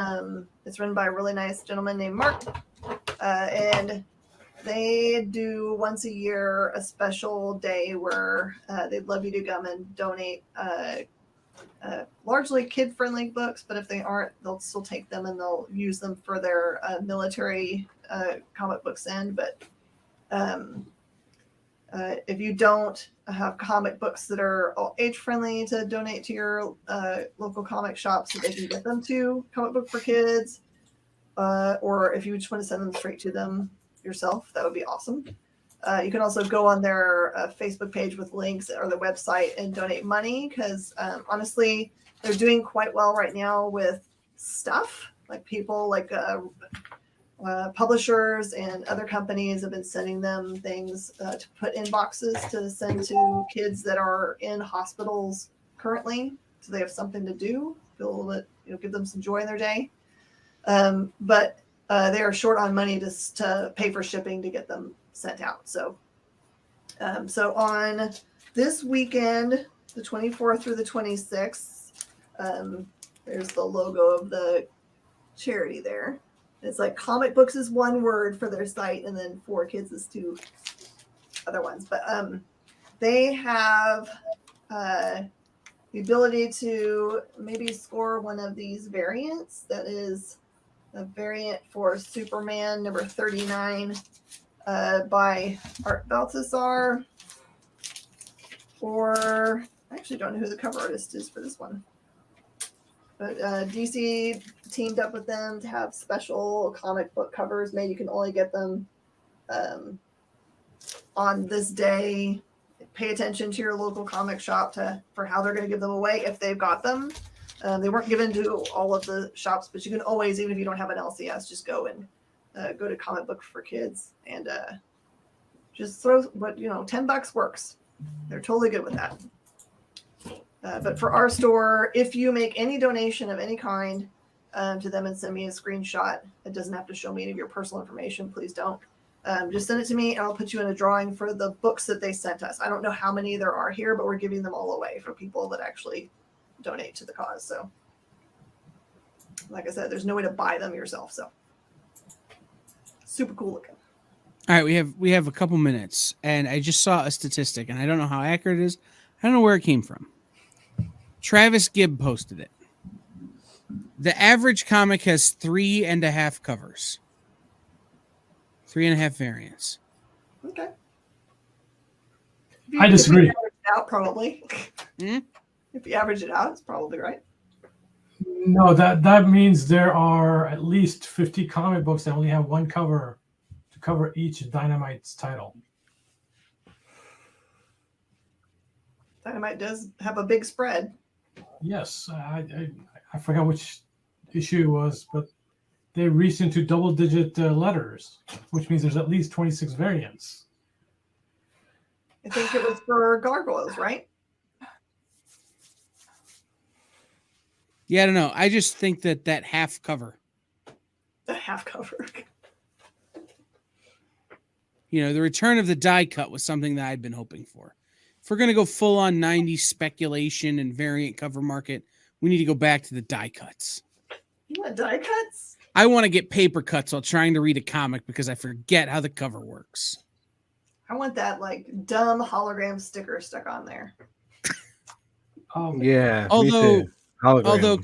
it's run by a really nice gentleman named Mark. And they do once a year a special day where they'd love you to come and donate largely kid-friendly books, but if they aren't, they'll still take them and they'll use them for their military comic book send. But if you don't have comic books that are age-friendly to donate to your local comic shops so they can get them to Comic Book for Kids, or if you just want to send them straight to them yourself, that would be awesome. You can also go on their Facebook page with links or the website and donate money because honestly, they're doing quite well right now with stuff. Like people like publishers and other companies have been sending them things to put in boxes to send to kids that are in hospitals currently, so they have something to do, feel a little bit, give them some joy in their day. But they are short on money to pay for shipping to get them sent out. So on this weekend, the 24th through the 26th, there's the logo of the charity there. It's like Comic Books is one word for their site, and then For Kids is two other ones. But they have the ability to maybe score one of these variants. That is a variant for Superman number 39 by Art Balthazar. Or I actually don't know who the cover artist is for this one. But DC teamed up with them to have special comic book covers made. You can only get them on this day. Pay attention to your local comic shop for how they're going to give them away if they've got them. They weren't given to all of the shops, but you can always, even if you don't have an LCS, just go and go to Comic Book for Kids and just throw what $10 works. They're totally good with that. But for our store, if you make any donation of any kind to them and send me a screenshot, it doesn't have to show me any of your personal information. Please don't. Just send it to me and I'll put you in a drawing for the books that they sent us. I don't know how many there are here, but we're giving them all away for people that actually donate to the cause. So like I said, there's no way to buy them yourself. So super cool looking. All right, we have a couple minutes, and I just saw a statistic, and I don't know how accurate it is. I don't know where it came from. Travis Gibb posted it. The average comic has 3.5 covers, 3.5 variants. Okay. I disagree. If you average it out, probably. Hmm? If you average it out, it's probably right. No, that means there are at least 50 comic books that only have one cover to cover each Dynamite's title. Dynamite does have a big spread. Yes, I forgot which issue it was, but they reached into double-digit letters, which means there's at least 26 variants. I think it was for Gargoyles, right? Yeah, I don't know. I just think that half cover, The half cover. the return of the die cut was something that I'd been hoping for. If we're going to go full on 90s speculation and variant cover market, we need to go back to the die cuts. You want die cuts? I want to get paper cuts while trying to read a comic because I forget how the cover works. I want that like dumb hologram sticker stuck on there. Yeah. Although- me too. Hologram.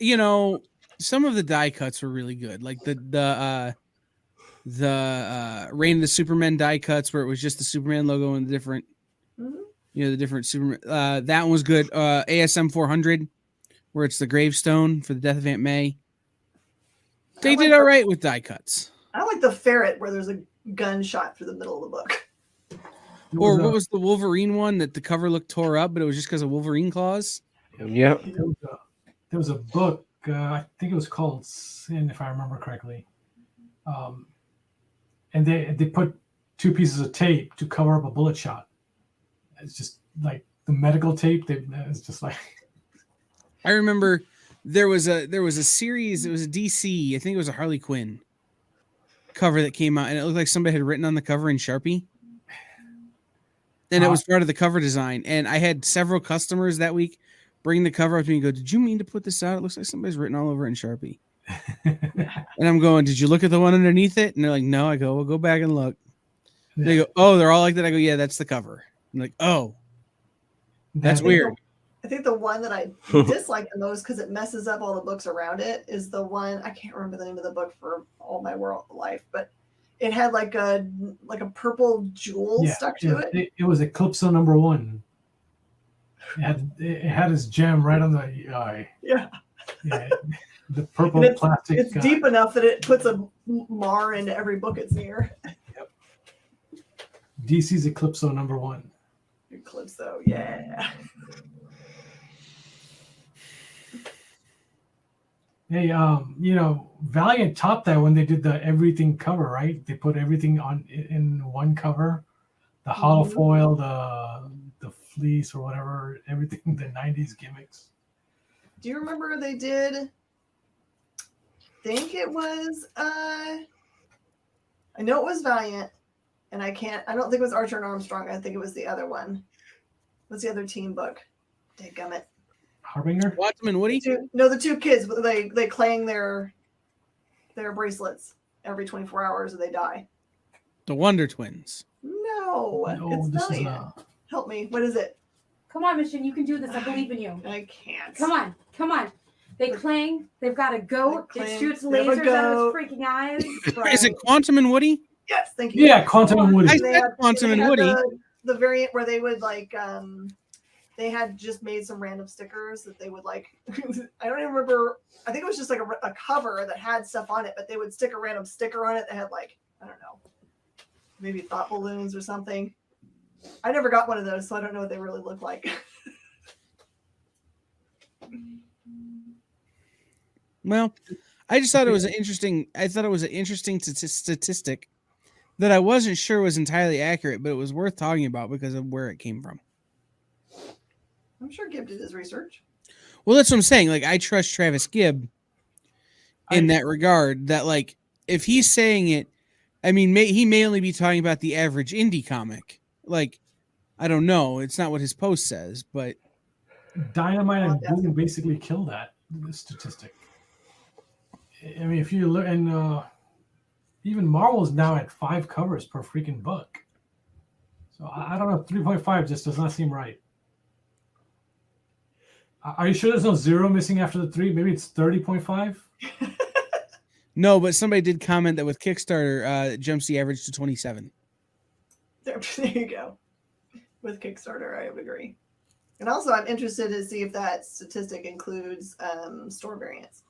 Although, some of the die cuts were really good, like the Reign of the Superman die cuts where it was just the Superman logo and the different, Mhm. the different Superman. That one was good. ASM 400, where it's the gravestone for the death of Aunt May. They I like did all right with die cuts. I like the ferret where there's a gunshot through the middle of the book. Or what was the Wolverine one that the cover looked tore up, but it was just because of Wolverine claws? Yep. There was a book, I think it was called Sin, if I remember correctly. And they put 2 pieces of tape to cover up a bullet shot. It's just like the medical tape. It's just like. I remember there was a series. It was a DC. I think it was a Harley Quinn cover that came out, and it looked like somebody had written on the cover in Sharpie. And it was part of the cover design. And I had several customers that week bring the cover up to me and go, "Did you mean to put this out? It looks like somebody's written all over it in Sharpie." And I'm going, "Did you look at the one underneath it?" And they're like, "No." I go, "Well, go back and look." They go, "Oh, they're all like that." I go, "Yeah, that's the cover." I'm like, "Oh, that's weird." I think the one that I dislike the most because it messes up all the books around it is the one, I can't remember the name of the book for all my life, but it had like a purple jewel stuck to it. It was Eclipso #1. It had his gem right on the eye. Yeah. Yeah. The purple plastic. It's deep enough that it puts a mar into every book it's near. Yep. DC's Eclipso #1. Eclipso, yeah. Hey, Valiant topped that when they did the everything cover, right? They put everything in one cover, the hollow foil, the fleece or whatever, everything, the 90s gimmicks. Do you remember they did? I think it was. I know it was Valiant, and I don't think it was Archer and Armstrong. I think it was the other one. What's the other team book? Dadgummit. Harbinger? Watson and Woody? The 2 kids, they clang their bracelets every 24 hours or they die. The Wonder Twins. No, it's this is Valiant. Help me. What is it? Come on, Mission. You can do this. I believe in you. I can't. Come on. They clang. They've got a goat. They It clang. shoots They have a lasers out of goat. its freaking eyes. Is it Quantum and Woody? Yes, thank you. Yeah, Quantum and Woody. I They said had- Quantum they and had Woody. The variant where they would they had just made some random stickers that they would I don't even remember. I think it was just like a cover that had stuff on it, but they would stick a random sticker on it that had I don't know, maybe thought balloons or something. I never got one of those, so I don't know what they really look like. Well, I just thought it was interesting statistic that I wasn't sure was entirely accurate, but it was worth talking about because of where it came from. I'm sure Gibb did his research. Well, that's what I'm saying. I trust Travis Gibb in that regard, that if he's saying it I mean, he may only be talking about the average indie comic. Like, I don't know. It's not what his post says, but Dynamite and Boom basically kill that statistic. I mean, if you look, and even Marvel's now at 5 covers per freaking book. So I don't know. 3.5 just does not seem right. Are you sure there's no 0 missing after the 3? Maybe it's 30.5. no. But somebody did comment that with Kickstarter, it jumps the average to 27. There you go. With Kickstarter, I would agree. And also, I'm interested to see if that statistic includes store variants.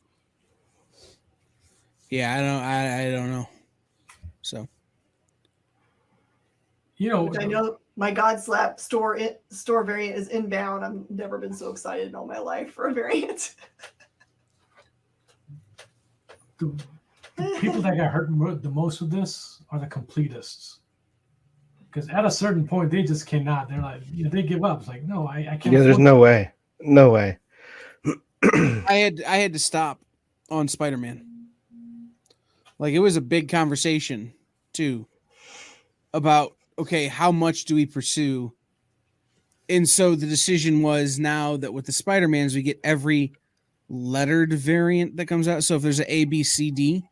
Yeah, I don't know. So, Which I know my Godslap store variant is inbound. I've never been so excited in all my life for a variant. The people that got hurt the most with this are the completists. Because at a certain point, they just cannot. They're like, they give up. It's like, no, I can't. Yeah, there's no way. No way. I had to stop on Spider-Man. Like, it was a big conversation too about, okay, how much do we pursue? And so the decision was, now that with the Spider-Mans, we get every lettered variant that comes out. So if there's an A, B, C, D,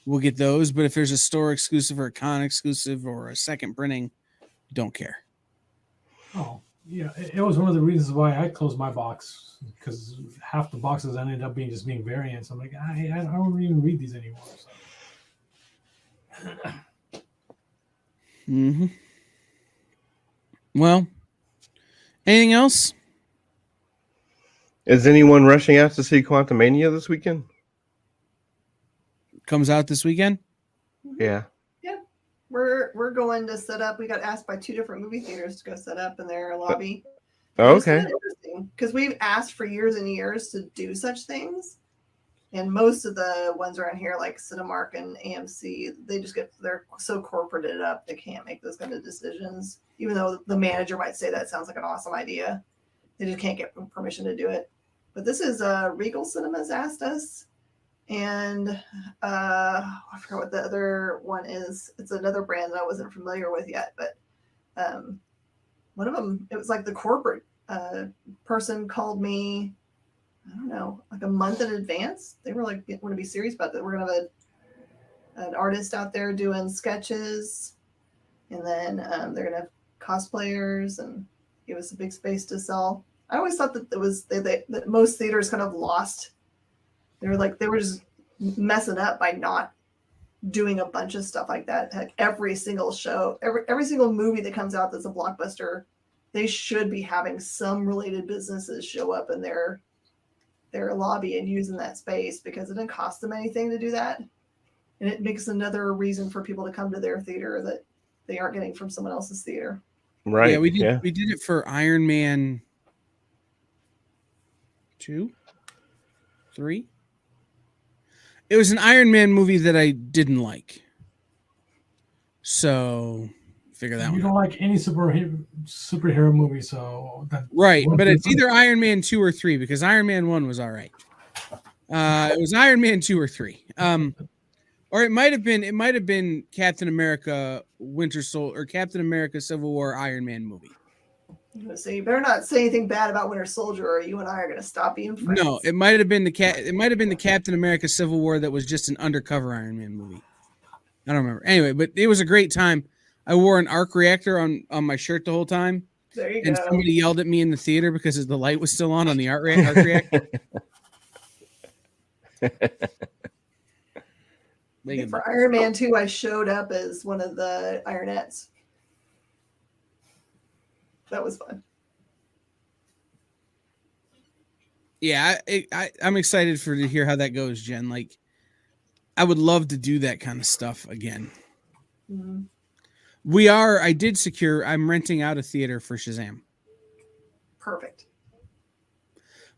we'll get those. But if there's a store exclusive or a con exclusive or a second printing, don't care. Oh, yeah. It was one of the reasons why I closed my box, because half the boxes ended up being variants. I'm like, I don't even read these anymore. So. Mm-hmm. Well, anything else? Is anyone rushing out to see Quantumania this weekend? Comes out this weekend? Yeah. Yeah. We're going to set up. We got asked by 2 different movie theaters to go set up in their lobby. Oh, It's okay. kind of interesting because we've asked for years and years to do such things. And most of the ones around here, like Cinemark and AMC, they're so corporated up, they can't make those kind of decisions. Even though the manager might say that sounds like an awesome idea, they just can't get permission to do it. But this is Regal Cinemas asked us, and I forgot what the other one is. It's another brand that I wasn't familiar with yet, but one of them, it was like the corporate person called me, I don't know, like a month in advance. They were like, want to be serious about that. We're going to have an artist out there doing sketches, and then they're going to have cosplayers and give us a big space to sell. I always thought that that most theaters kind of lost. They were just messing up by not doing a bunch of stuff like that. Like every single show, every single movie that comes out that's a blockbuster, they should be having some related businesses show up in their lobby and using that space, because it didn't cost them anything to do that. And it makes another reason for people to come to their theater that they aren't getting from someone else's theater. Right. Yeah, we did it for Iron Man 2, 3. It was an Iron Man movie that I didn't like. So figure that one out. You don't like any superhero movie, so right, but it's either Iron Man 2 or 3, because Iron Man 1 was all right. It was Iron Man 2 or 3. Or it might have been Captain America Winter Soldier or Captain America Civil War Iron Man movie. So you better not say anything bad about Winter Soldier, or you and I are going to stop being friends. No, it might have been the Captain America Civil War that was just an undercover Iron Man movie. I don't remember. Anyway, but it was a great time. I wore an arc reactor on my shirt the whole time. There you and go. Somebody yelled at me in the theater because the light was still on the arc reactor. For Iron Man 2, I showed up as one of the Ironettes. That was fun. Yeah, I'm excited to hear how that goes, Jen. Like, I would love to do that kind of stuff again. Mm-hmm. I'm renting out a theater for Shazam. Perfect.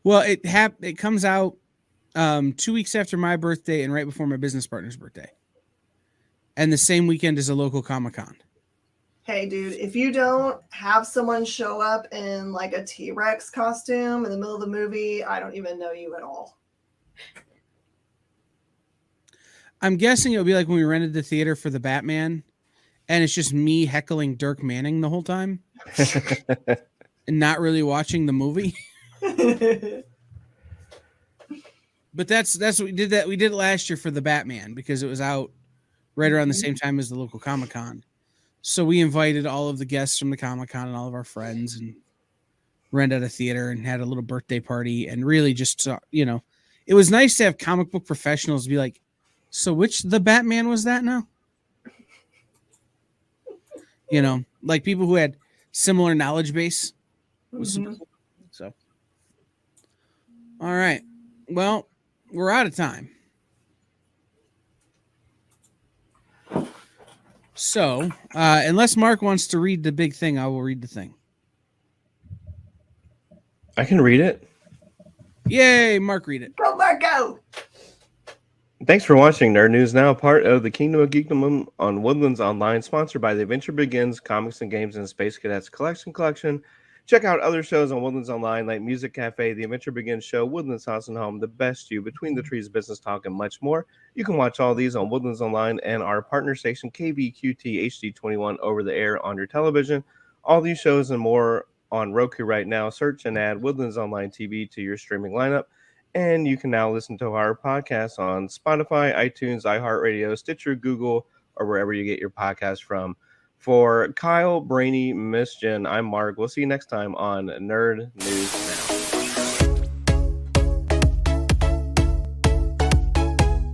Well, it comes out 2 weeks after my birthday and right before my business partner's birthday. And the same weekend as a local Comic-Con. Hey, dude, if you don't have someone show up in like a T-Rex costume in the middle of the movie, I don't even know you at all. I'm guessing it would be like when we rented the theater for the Batman, and it's just me heckling Dirk Manning the whole time and not really watching the movie. But that's what we did. That we did it last year for the Batman because it was out right around the same time as the local Comic-Con. So we invited all of the guests from the Comic-Con and all of our friends and rented a theater and had a little birthday party and really just, it was nice to have comic book professionals be like, so which the Batman was that now? Like people who had similar knowledge base. So, all right. Well, we're out of time. So, unless Mark wants to read the big thing, I will read the thing. I can read it. Yay, Mark, read it. Go, Marco! Thanks for watching Nerd News Now, part of the Kingdom of Geekdom on Woodlands Online, sponsored by the Adventure Begins Comics and Games and Space Cadets Collection. Check out other shows on Woodlands Online like Music Cafe, The Adventure Begins Show, Woodlands House and Home, The Best You, Between the Trees Business Talk, and much more. You can watch all these on Woodlands Online and our partner station KVQT HD21 over the air on your television. All these shows and more on Roku right now. Search and add Woodlands Online TV to your streaming lineup. And you can now listen to our podcast on Spotify, iTunes, iHeartRadio, Stitcher, Google, or wherever you get your podcast from. For Kyle, Brainy, Miss Jen, I'm Mark. We'll see you next time on Nerd News.